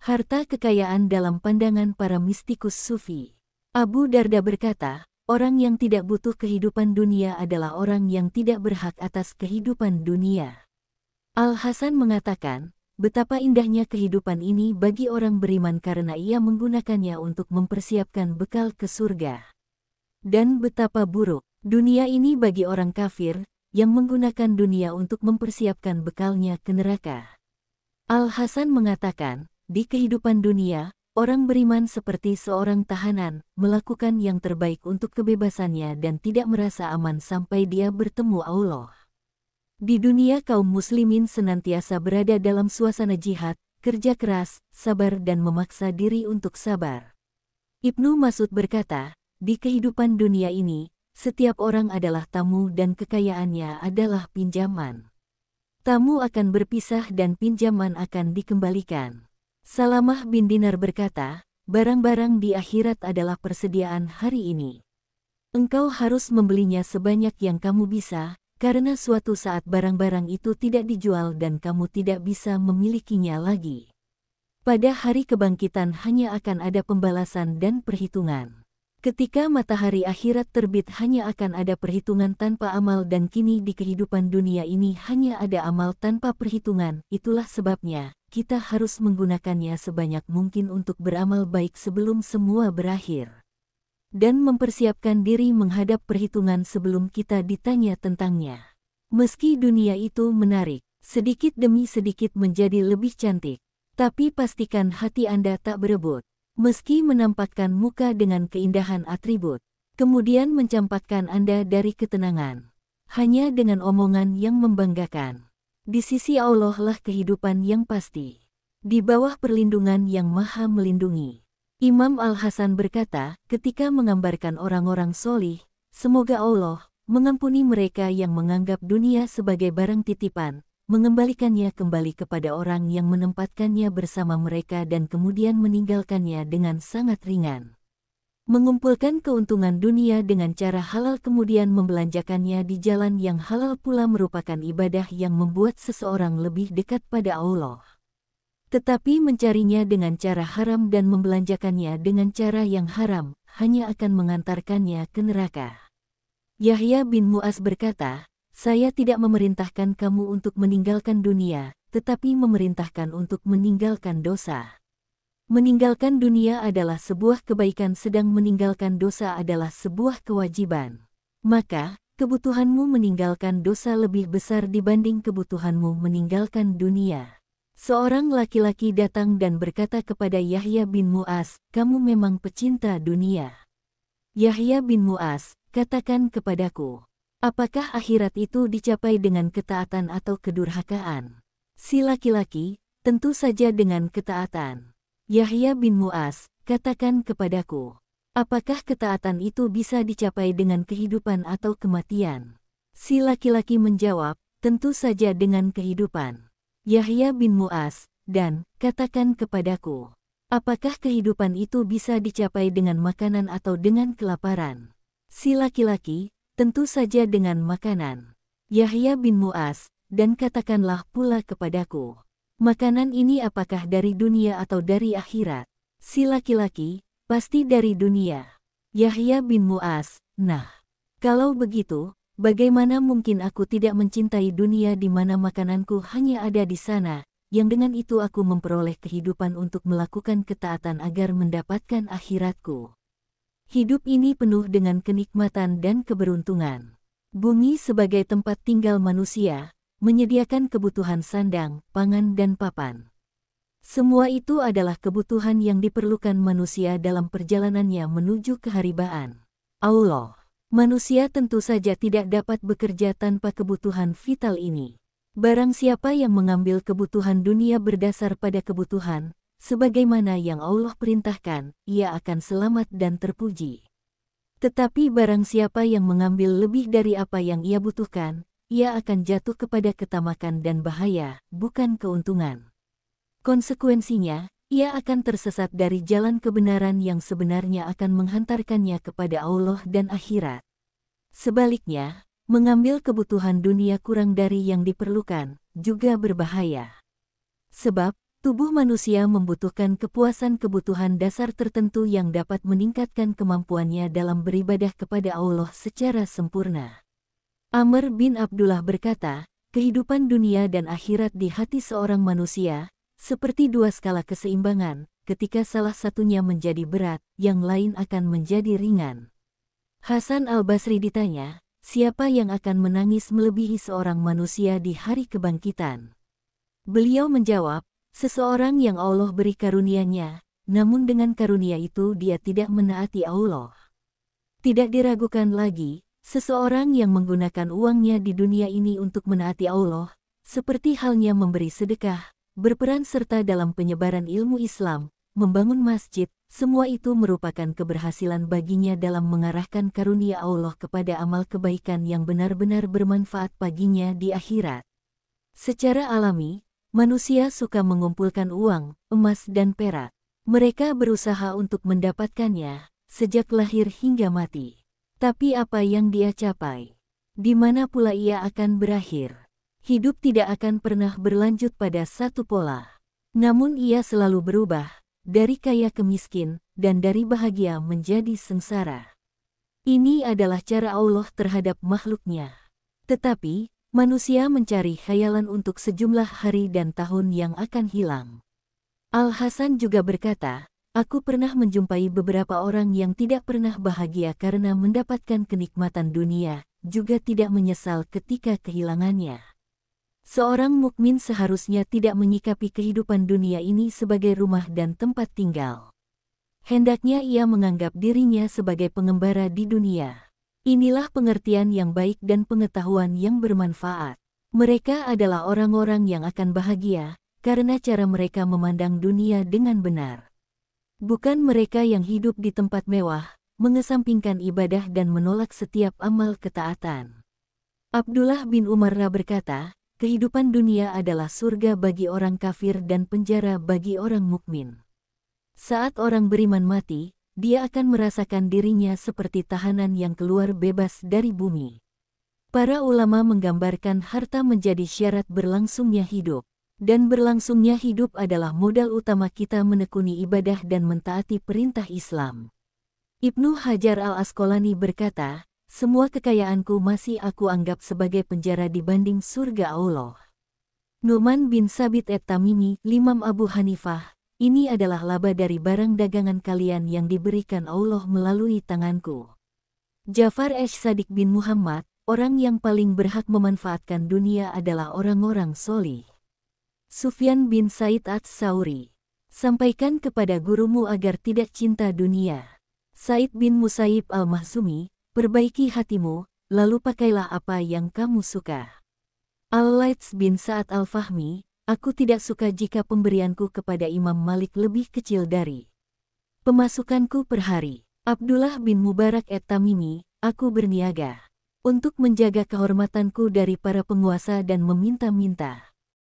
Harta kekayaan dalam pandangan para mistikus Sufi. Abu Darda berkata, orang yang tidak butuh kehidupan dunia adalah orang yang tidak berhak atas kehidupan dunia. Al-Hasan mengatakan, betapa indahnya kehidupan ini bagi orang beriman karena ia menggunakannya untuk mempersiapkan bekal ke surga. Dan betapa buruk dunia ini bagi orang kafir, yang menggunakan dunia untuk mempersiapkan bekalnya ke neraka. Al-Hasan mengatakan, di kehidupan dunia, orang beriman seperti seorang tahanan, melakukan yang terbaik untuk kebebasannya dan tidak merasa aman sampai dia bertemu Allah. Di dunia kaum muslimin senantiasa berada dalam suasana jihad, kerja keras, sabar dan memaksa diri untuk sabar. Ibnu Mas'ud berkata, di kehidupan dunia ini, setiap orang adalah tamu dan kekayaannya adalah pinjaman. Tamu akan berpisah dan pinjaman akan dikembalikan. Salamah bin Dinar berkata, barang-barang di akhirat adalah persediaan hari ini. Engkau harus membelinya sebanyak yang kamu bisa, karena suatu saat barang-barang itu tidak dijual dan kamu tidak bisa memilikinya lagi. Pada hari kebangkitan hanya akan ada pembalasan dan perhitungan. Ketika matahari akhirat terbit hanya akan ada perhitungan tanpa amal dan kini di kehidupan dunia ini hanya ada amal tanpa perhitungan. Itulah sebabnya, kita harus menggunakannya sebanyak mungkin untuk beramal baik sebelum semua berakhir. Dan mempersiapkan diri menghadap perhitungan sebelum kita ditanya tentangnya. Meski dunia itu menarik, sedikit demi sedikit menjadi lebih cantik, tapi pastikan hati Anda tak berebut. Meski menampakkan muka dengan keindahan atribut, kemudian mencampakkan Anda dari ketenangan. Hanya dengan omongan yang membanggakan. Di sisi Allah lah kehidupan yang pasti. Di bawah perlindungan yang Maha Melindungi. Imam Al-Hasan berkata, ketika menggambarkan orang-orang solih, semoga Allah mengampuni mereka yang menganggap dunia sebagai barang titipan, mengembalikannya kembali kepada orang yang menempatkannya bersama mereka dan kemudian meninggalkannya dengan sangat ringan. Mengumpulkan keuntungan dunia dengan cara halal kemudian membelanjakannya di jalan yang halal pula merupakan ibadah yang membuat seseorang lebih dekat pada Allah. Tetapi mencarinya dengan cara haram dan membelanjakannya dengan cara yang haram, hanya akan mengantarkannya ke neraka. Yahya bin Mu'az berkata, saya tidak memerintahkan kamu untuk meninggalkan dunia, tetapi memerintahkan untuk meninggalkan dosa. Meninggalkan dunia adalah sebuah kebaikan sedang meninggalkan dosa adalah sebuah kewajiban. Maka, kebutuhanmu meninggalkan dosa lebih besar dibanding kebutuhanmu meninggalkan dunia. Seorang laki-laki datang dan berkata kepada Yahya bin Mu'az, kamu memang pecinta dunia. Yahya bin Mu'az, katakan kepadaku. Apakah akhirat itu dicapai dengan ketaatan atau kedurhakaan? Si laki-laki, tentu saja dengan ketaatan. Yahya bin Mu'az, katakan kepadaku. Apakah ketaatan itu bisa dicapai dengan kehidupan atau kematian? Si laki-laki menjawab, tentu saja dengan kehidupan. Yahya bin Mu'az, dan, katakan kepadaku. Apakah kehidupan itu bisa dicapai dengan makanan atau dengan kelaparan? Si laki-laki, tentu saja dengan makanan. Yahya bin Mu'az, dan katakanlah pula kepadaku. Makanan ini apakah dari dunia atau dari akhirat? Si laki-laki, pasti dari dunia. Yahya bin Mu'az, nah, kalau begitu, bagaimana mungkin aku tidak mencintai dunia di mana makananku hanya ada di sana, yang dengan itu aku memperoleh kehidupan untuk melakukan ketaatan agar mendapatkan akhiratku. Hidup ini penuh dengan kenikmatan dan keberuntungan. Bumi sebagai tempat tinggal manusia, menyediakan kebutuhan sandang, pangan dan papan. Semua itu adalah kebutuhan yang diperlukan manusia dalam perjalanannya menuju keharibaan Allah. Manusia tentu saja tidak dapat bekerja tanpa kebutuhan vital ini. Barang siapa yang mengambil kebutuhan dunia berdasar pada kebutuhan, sebagaimana yang Allah perintahkan, ia akan selamat dan terpuji. Tetapi barang siapa yang mengambil lebih dari apa yang ia butuhkan, ia akan jatuh kepada ketamakan dan bahaya, bukan keuntungan. Konsekuensinya, ia akan tersesat dari jalan kebenaran yang sebenarnya akan menghantarkannya kepada Allah dan akhirat. Sebaliknya, mengambil kebutuhan dunia kurang dari yang diperlukan, juga berbahaya. Sebab, Tubuh manusia membutuhkan kepuasan kebutuhan dasar tertentu yang dapat meningkatkan kemampuannya dalam beribadah kepada Allah secara sempurna. Amr bin Abdullah berkata, kehidupan dunia dan akhirat di hati seorang manusia, seperti dua skala keseimbangan, ketika salah satunya menjadi berat, yang lain akan menjadi ringan. Hasan al-Basri ditanya, siapa yang akan menangis melebihi seorang manusia di hari kebangkitan? Beliau menjawab, seseorang yang Allah beri karunia-Nya, namun dengan karunia itu dia tidak menaati Allah. Tidak diragukan lagi, seseorang yang menggunakan uangnya di dunia ini untuk menaati Allah, seperti halnya memberi sedekah, berperan serta dalam penyebaran ilmu Islam, membangun masjid, semua itu merupakan keberhasilan baginya dalam mengarahkan karunia Allah kepada amal kebaikan yang benar-benar bermanfaat baginya di akhirat. Secara alami, manusia suka mengumpulkan uang, emas dan perak. Mereka berusaha untuk mendapatkannya, sejak lahir hingga mati. Tapi apa yang dia capai? Di mana pula ia akan berakhir? Hidup tidak akan pernah berlanjut pada satu pola. Namun ia selalu berubah, dari kaya ke miskin, dan dari bahagia menjadi sengsara. Ini adalah cara Allah terhadap makhluknya. Tetapi, manusia mencari khayalan untuk sejumlah hari dan tahun yang akan hilang. Al-Hasan juga berkata, aku pernah menjumpai beberapa orang yang tidak pernah bahagia karena mendapatkan kenikmatan dunia, juga tidak menyesal ketika kehilangannya. Seorang mukmin seharusnya tidak menyikapi kehidupan dunia ini sebagai rumah dan tempat tinggal. Hendaknya ia menganggap dirinya sebagai pengembara di dunia. Inilah pengertian yang baik dan pengetahuan yang bermanfaat. Mereka adalah orang-orang yang akan bahagia, karena cara mereka memandang dunia dengan benar. Bukan mereka yang hidup di tempat mewah, mengesampingkan ibadah dan menolak setiap amal ketaatan. Abdullah bin Umar berkata, kehidupan dunia adalah surga bagi orang kafir dan penjara bagi orang mukmin. Saat orang beriman mati, dia akan merasakan dirinya seperti tahanan yang keluar bebas dari bumi. Para ulama menggambarkan harta menjadi syarat berlangsungnya hidup, dan berlangsungnya hidup adalah modal utama kita menekuni ibadah dan mentaati perintah Islam. Ibnu Hajar al-Asqalani berkata, semua kekayaanku masih aku anggap sebagai penjara dibanding surga Allah. Nu'man bin Sabit at-Tamimi, Imam Abu Hanifah, ini adalah laba dari barang dagangan kalian yang diberikan Allah melalui tanganku. Ja'far Ash-Sadiq bin Muhammad, orang yang paling berhak memanfaatkan dunia adalah orang-orang solih. Sufyan bin Said Ats-Tsauri, sampaikan kepada gurumu agar tidak cinta dunia. Said bin Musayyib al-Mahzumi, perbaiki hatimu, lalu pakailah apa yang kamu suka. Al-Laits bin Sa'ad al-Fahmi, aku tidak suka jika pemberianku kepada Imam Malik lebih kecil dari pemasukanku per hari. Abdullah bin Mubarak at-Tamimi, aku berniaga untuk menjaga kehormatanku dari para penguasa dan meminta-minta.